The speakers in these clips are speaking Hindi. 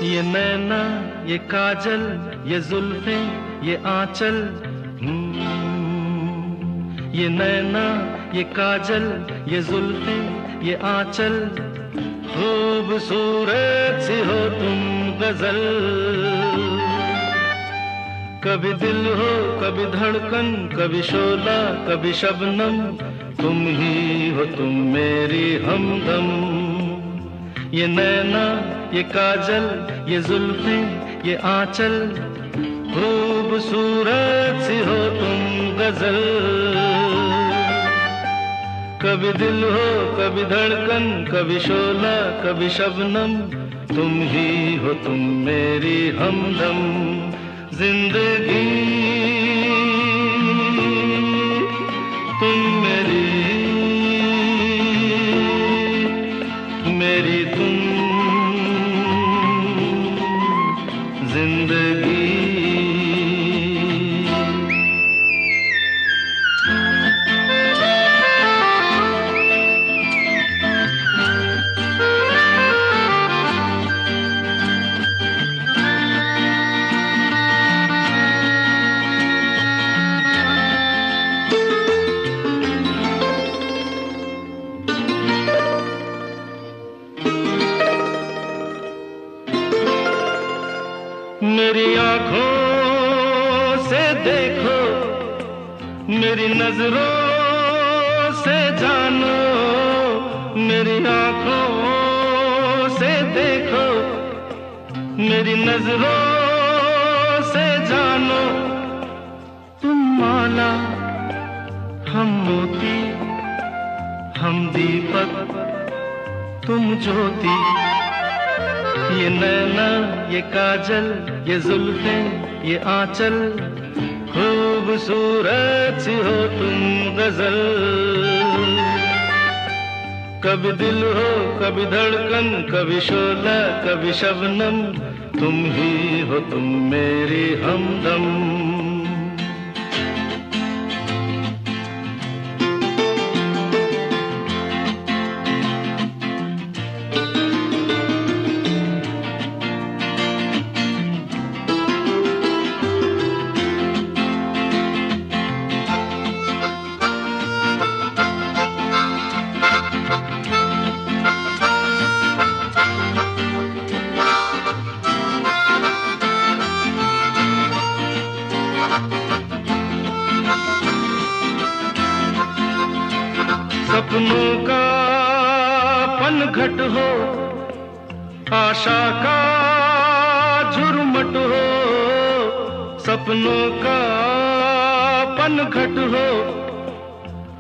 ये नैना, ये काजल, ये जुल्फें, ये आंचल। ये नैना, ये काजल, ये जुल्फें, ये आंचल। खूबसूरत सी हो तुम गजल। कभी दिल हो, कभी धड़कन, कभी शोला, कभी शबनम। तुम ही हो तुम मेरी हमदम। ये नैना, ये काजल, ये जुल्फें, ये आंचल। खूबसूरत सी हो तुम गजल। कभी दिल हो, कभी धड़कन, कभी शोला, कभी शबनम। तुम ही हो तुम मेरी हमदम। जिंदगी तुम मेरी, मेरी तुम जिंदगी। मेरी आंखों से देखो, मेरी नजरों से जानो। मेरी आंखों से देखो, मेरी नजरों से जानो। तुम माला, हम मोती, हम दीपक, तुम ज्योति। ये नैना, ये काजल, ये जुल्फें, ये आंचल। खूबसूरत सी हो तुम गजल। कभी दिल हो, कभी धड़कन, कभी शोला, कभी शबनम। तुम ही हो तुम मेरी हमदम। सपनों का पनघट हो, आशा का झुरमुट हो। सपनों का पनघट हो,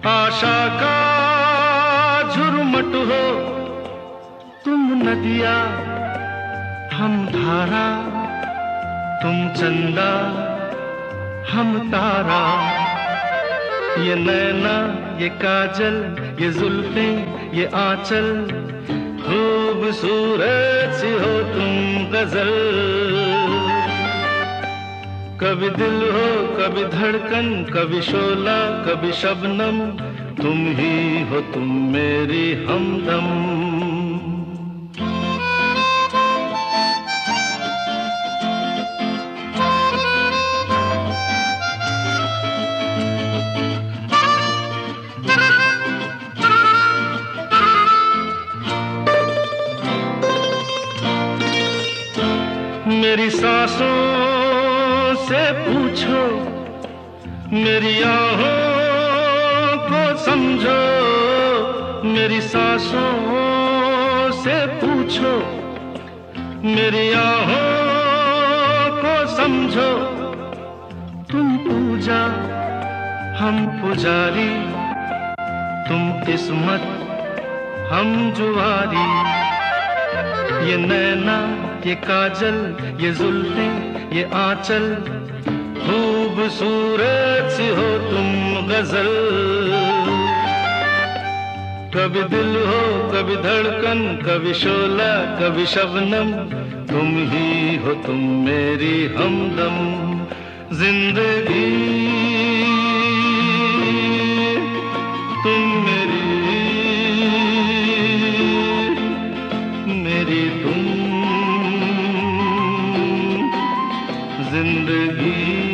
आशा का झुरमुट हो। तुम नदिया, हम धारा, तुम चंदा, हम तारा। ये नैना, ये काजल, ये जुल्फें, ये आंचल। खूबसूरत सी हो तुम गजल। कभी दिल हो, कभी धड़कन, कभी शोला, कभी शबनम। तुम ही हो तुम मेरी हमदम। मेरी सांसों से पूछो, मेरी आहों को समझो। मेरी सांसों से पूछो, मेरी आहों को समझो। तुम पूजा, हम पुजारी, तुम किस्मत, हम जुआरी। ये नैना, ये काजल, ये जुल्फें, ये आंचल। खूबसूरत सी हो तुम गजल। कभी दिल हो, कभी धड़कन, कभी शोला, कभी शबनम। तुम ही हो तुम मेरी हमदम। जिंदगी तुम मेरी, मेरी तुम जिंदगी